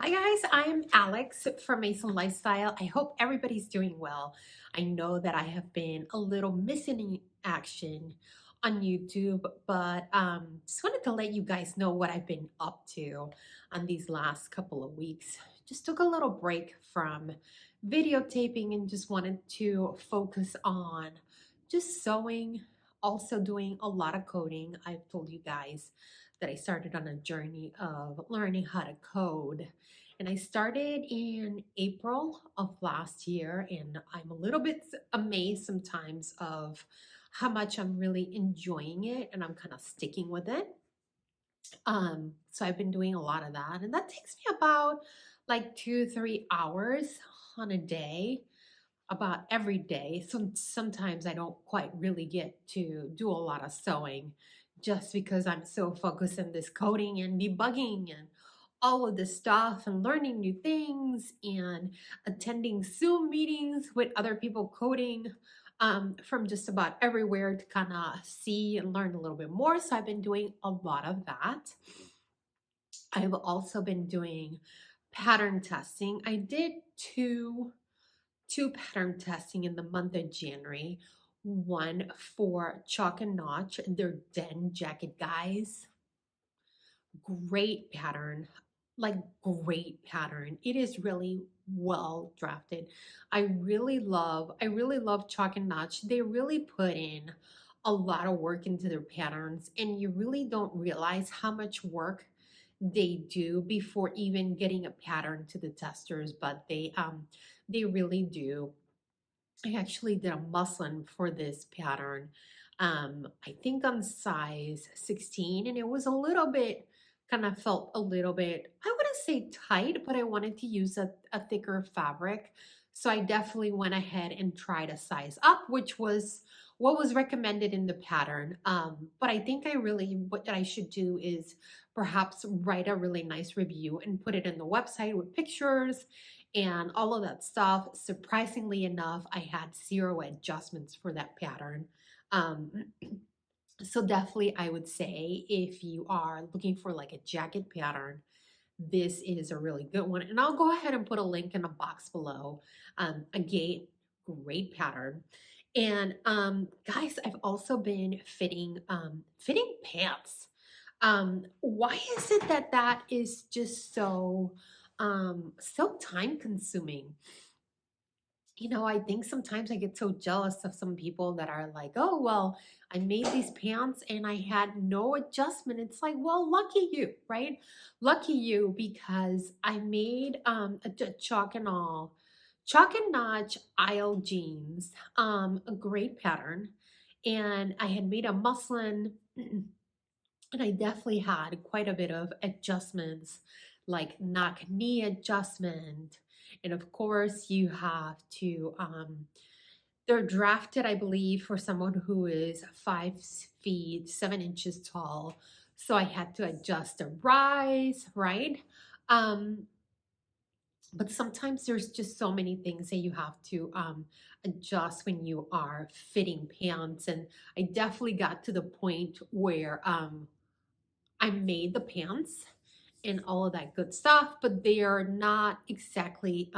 Hi guys, I'm Alex from Mason Lifestyle. I hope everybody's doing well. I know that I have been a little missing in action on YouTube, but just wanted to let you guys know what I've been up to on these last couple of weeks. Just took a little break from videotaping and just wanted to focus on just sewing, also doing a lot of coding. I've told you guys that I started on a journey of learning how to code. And I started in April of last year, and I'm a little bit amazed sometimes of how much I'm really enjoying it and I'm kind of sticking with it. So I've been doing a lot of that, and that takes me about like 2, 3 hours on a day, about every day. Sometimes I don't quite really get to do a lot of sewing just because I'm so focused on this coding and debugging and all of this stuff and learning new things and attending Zoom meetings with other people coding from just about everywhere to kind of see and learn a little bit more. So I've been doing a lot of that. I've also been doing pattern testing. I did two pattern testing in the month of January. One for Chalk and Notch, their den jacket, guys. Great pattern, like great pattern. It is really well drafted. I really love Chalk and Notch. They really put in a lot of work into their patterns, and you really don't realize how much work they do before even getting a pattern to the testers, but they really do. I actually did a muslin for this pattern. I think on size 16, and it was a little bit kind of felt a little bit, I wouldn't say tight, but I wanted to use a thicker fabric. So I definitely went ahead and tried a size up, which was what was recommended in the pattern. But I think what I should do is perhaps write a really nice review and put it in the website with pictures and all of that stuff. Surprisingly enough, I had zero adjustments for that pattern. Um, so definitely, I would say if you are looking for like a jacket pattern, this is a really good one. And I'll go ahead and put a link in the box below. Again, great pattern. And guys, I've also been fitting pants. Why is it that that is just so time consuming? I think sometimes I get so jealous of some people that are like, oh, well, I made these pants and I had no adjustment. It's like, well, lucky you, right? Lucky you, because I made a chalk and notch aisle jeans, a great pattern. And I had made a muslin and I definitely had quite a bit of adjustments, like knock knee adjustment. And of course, you have to, they're drafted, I believe, for someone who is 5 feet, 7 inches tall. So I had to adjust the rise, right? Um, but sometimes there's just so many things that you have to adjust when you are fitting pants. And I definitely got to the point where I made the pants and all of that good stuff, but they're not exactly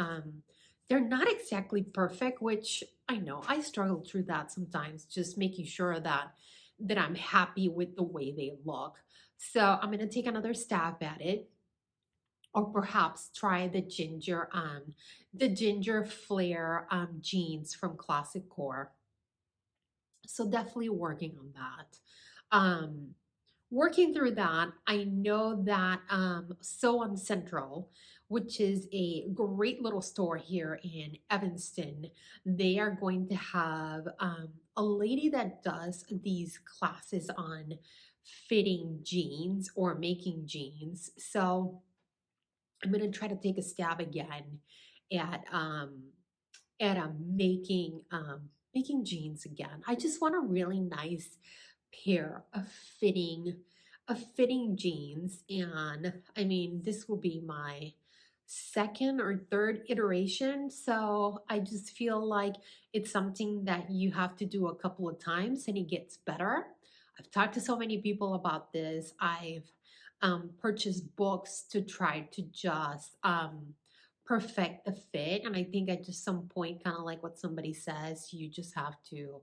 perfect, which I know I struggle through that sometimes, just making sure that I'm happy with the way they look. So I'm gonna take another stab at it, or perhaps try the ginger flare jeans from Classic Core. So definitely working on that. Working through that, I know that Sew on Central, which is a great little store here in Evanston, they are going to have a lady that does these classes on fitting jeans or making jeans. So I'm going to try to take a stab again at making jeans again. I just want a really nice pair of fitting jeans, and I mean this will be my second or third iteration, so I just feel like it's something that you have to do a couple of times and it gets better. I've talked to so many people about this. I've purchase books to try to just perfect the fit. And I think at just some point, kind of like what somebody says, you just have to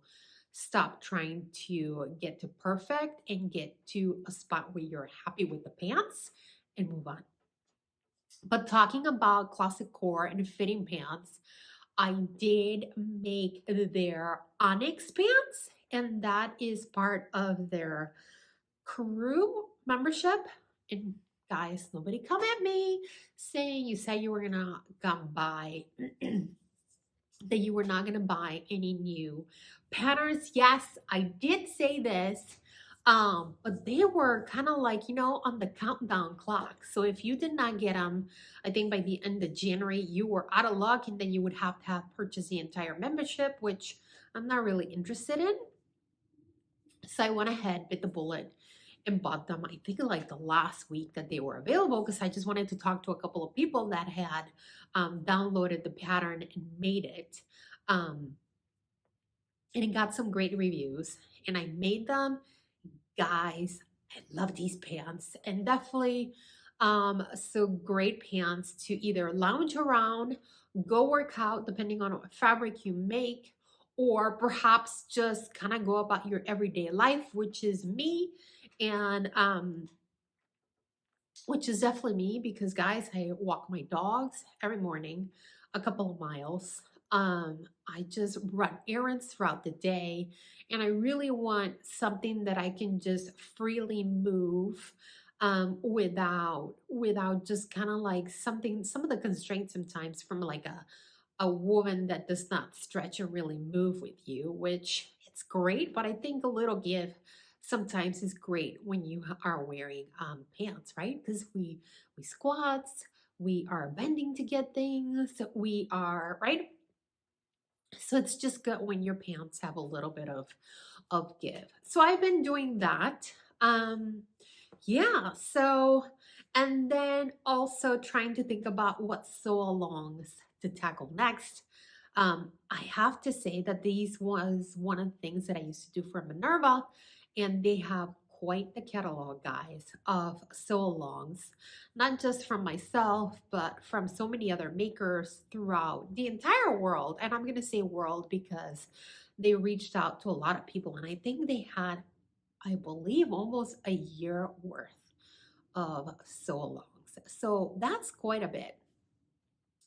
stop trying to get to perfect and get to a spot where you're happy with the pants and move on. But talking about classic core and fitting pants, I did make their Onyx pants, and that is part of their crew membership. And guys, nobody come at me saying you said you were gonna come by that you were not gonna buy any new patterns. Yes, I did say this. But they were kind of like, on the countdown clock. So if you did not get them, I think by the end of January, you were out of luck, and then you would have to have purchased the entire membership, which I'm not really interested in. So I went ahead, bit the bullet, and bought them. I think like the last week that they were available, because I just wanted to talk to a couple of people that had downloaded the pattern and made it. And it got some great reviews, and I made them. Guys, I love these pants, and definitely so great pants to either lounge around, go work out depending on what fabric you make, or perhaps just kind of go about your everyday life, which is me. And which is definitely me, because guys, I walk my dogs every morning a couple of miles. I just run errands throughout the day, and I really want something that I can just freely move without just kind of like some of the constraints sometimes from like a woman that does not stretch or really move with you, which it's great, but I think a little give sometimes is great when you are wearing pants, right? Because we squats, we are bending to get things, we are right. So it's just good when your pants have a little bit of give. So I've been doing that. Yeah. So, and then also trying to think about what sew alongs to tackle next. I have to say that these was one of the things that I used to do for Minerva, and they have quite a catalog, guys, of sew alongs, not just from myself, but from so many other makers throughout the entire world. And I'm going to say world because they reached out to a lot of people, and I think they had, I believe, almost a year worth of sew alongs. So that's quite a bit.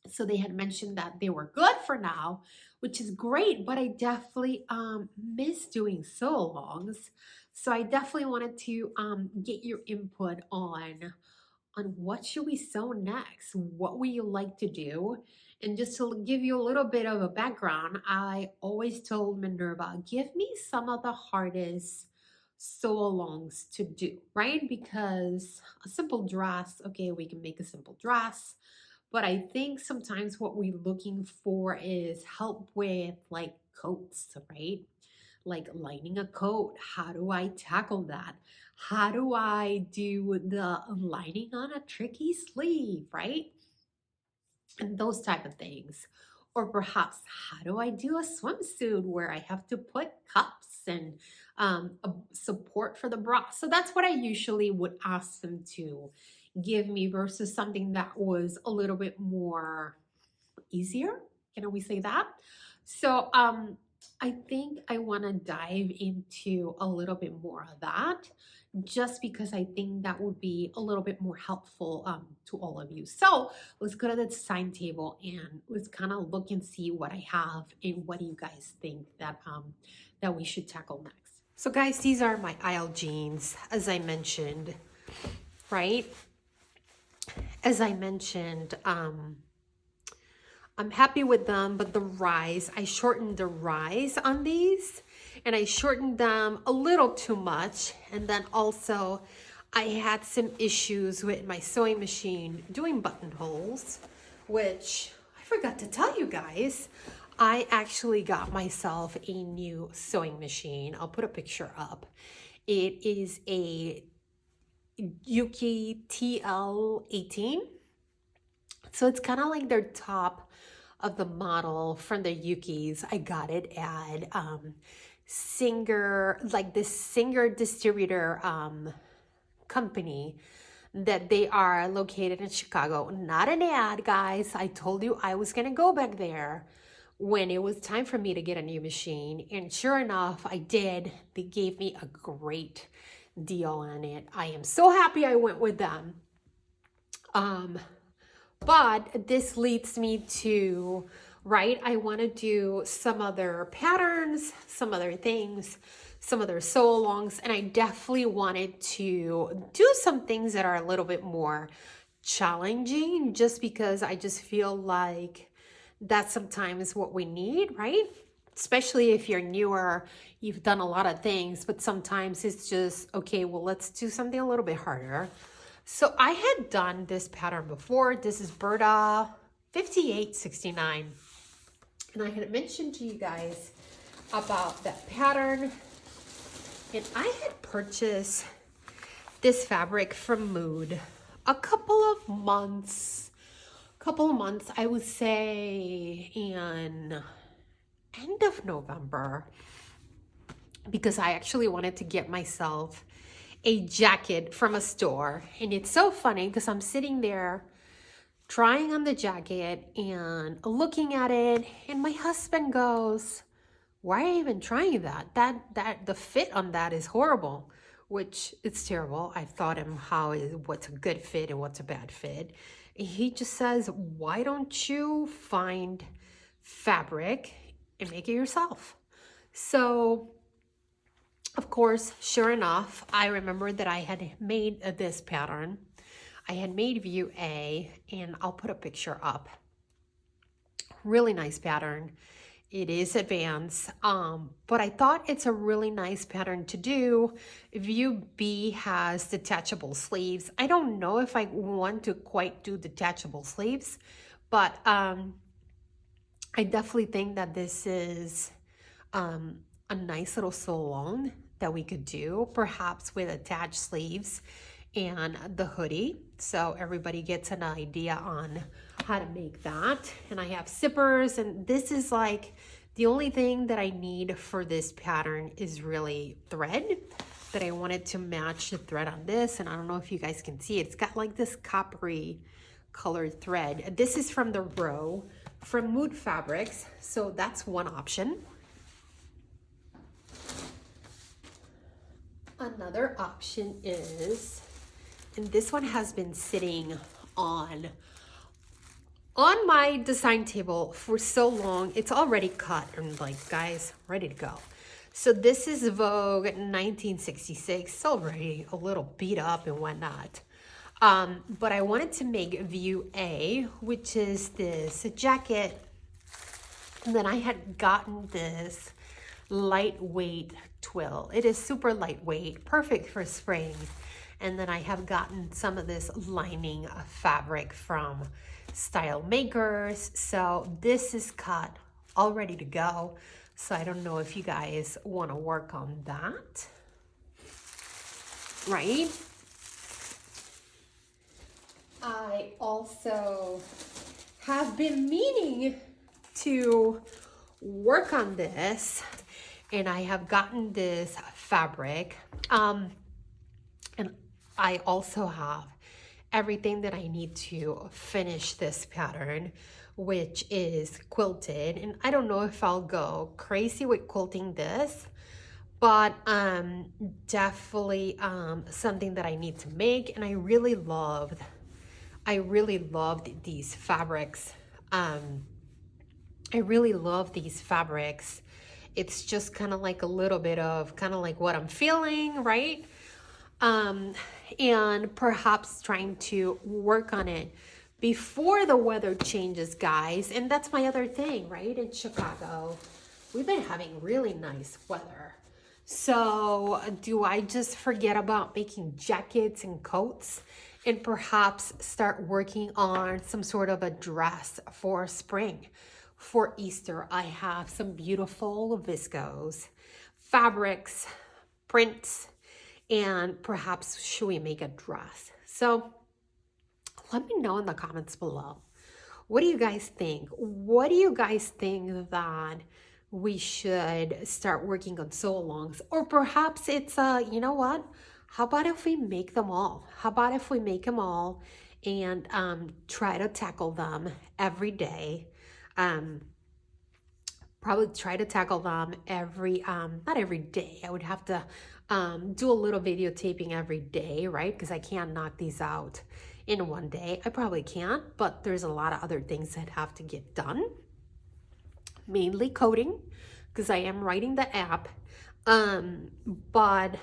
So they had mentioned that they were good for now, which is great, but I definitely miss doing sew alongs. So I definitely wanted to get your input on what should we sew next? What would you like to do? And just to give you a little bit of a background, I always told Minerva, give me some of the hardest sew alongs to do, right? Because a simple dress, okay, we can make a simple dress. But I think sometimes what we're looking for is help with like coats, right? Like lining a coat. How do I tackle that? How do I do the lining on a tricky sleeve, right? And those type of things. Or perhaps, how do I do a swimsuit where I have to put cups and a support for the bra? So that's what I usually would ask them to give me versus something that was a little bit more easier. Can we say that? So I think I want to dive into a little bit more of that, just because I think that would be a little bit more helpful to all of you. So let's go to the design table and let's kind of look and see what I have and what do you guys think that we should tackle next. So guys, these are my alllll jeans, as I mentioned, right? As I mentioned, I'm happy with them, but the rise, I shortened the rise on these, and I shortened them a little too much. And then also I had some issues with my sewing machine doing buttonholes, which I forgot to tell you guys. I actually got myself a new sewing machine. I'll put a picture up. It is a Yuki TL18. So it's kind of like their top of the model from the Yukis. I got it at Singer, like this Singer distributor company that they are located in Chicago. Not an ad, guys. I told you I was gonna go back there when it was time for me to get a new machine. And sure enough, I did. They gave me a great deal on it. I am so happy I went with them. But this leads me to, right, I want to do some other patterns, some other things, some other sew-alongs, and I definitely wanted to do some things that are a little bit more challenging, just because I just feel like that's sometimes what we need, right? Especially if you're newer, you've done a lot of things, but sometimes it's just, okay, well, let's do something a little bit harder. So I had done this pattern before. This is Berta 5869. And I had mentioned to you guys about that pattern. And I had purchased this fabric from Mood a couple of months, I would say in end of November, because I actually wanted to get myself a jacket from a store. And it's so funny because I'm sitting there trying on the jacket and looking at it, and my husband goes, why are you even trying that? That the fit on that is horrible, which it's terrible. I've taught him what's a good fit and what's a bad fit. And he just says, why don't you find fabric and make it yourself? So of course, sure enough, I remember that I had made this pattern. I had made view A, and I'll put a picture up. Really nice pattern. It is advanced, but I thought it's a really nice pattern to do. View B has detachable sleeves. I don't know if I want to quite do detachable sleeves, but I definitely think that this is a nice little sew-along that we could do, perhaps with attached sleeves and the hoodie, so everybody gets an idea on how to make that. And I have zippers, and this is like the only thing that I need for this pattern is really thread, that I wanted to match the thread on this. And I don't know if you guys can see it. It's got like this coppery colored thread. This is from the row from Mood Fabrics, so that's one option. Another option is, and this one has been sitting on my design table for so long, it's already cut and like, guys, ready to go. So this is Vogue 1966. It's already a little beat up and whatnot. But I wanted to make view A, which is this jacket. And then I had gotten this lightweight twill. It is super lightweight, perfect for spring. And then I have gotten some of this lining fabric from Style Makers. So this is cut, all ready to go. So I don't know if you guys want to work on that, right? I also have been meaning to work on this, and I have gotten this fabric, and I also have everything that I need to finish this pattern, which is quilted. And I don't know if I'll go crazy with quilting this, but definitely something that I need to make. And I really loved these fabrics. I really love these fabrics. It's just kind of like a little bit of kind of like what I'm feeling, right? And perhaps trying to work on it before the weather changes, guys. And that's my other thing, right? In Chicago, we've been having really nice weather. So do I just forget about making jackets and coats and perhaps start working on some sort of a dress for spring? For Easter, I have some beautiful viscose fabrics, prints, and perhaps should we make a dress? So let me know in the comments below. What do you guys think? What do you guys think that we should start working on sew-alongs? Or perhaps it's you know what? how about if we make them all? How about if we make them all and try to tackle them every day? Um, Probably try to tackle them every, not every day. I would have to do a little videotaping every day, right? Because I can't knock these out in one day. I probably can't, but there's a lot of other things that have to get done. Mainly coding, because I am writing the app. But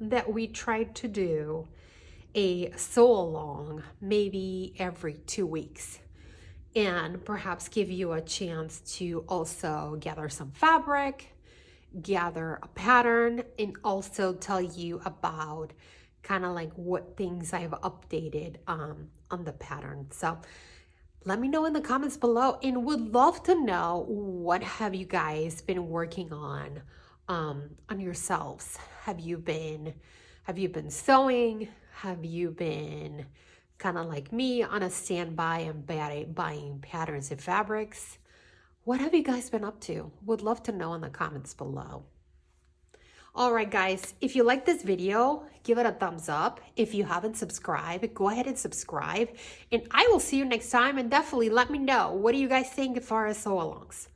that we tried to do a sew along maybe every 2 weeks, and perhaps give you a chance to also gather some fabric, gather a pattern, and also tell you about kind of like what things I've updated on the pattern. So let me know in the comments below, and would love to know, what have you guys been working on yourselves? Have you been sewing? Have you been kind of like me on a standby and buying patterns and fabrics? What have you guys been up to? Would love to know in the comments below. All right, guys, if you like this video, give it a thumbs up. If you haven't subscribed, go ahead and subscribe. And I will see you next time, and definitely let me know, what do you guys think as far as sew-alongs?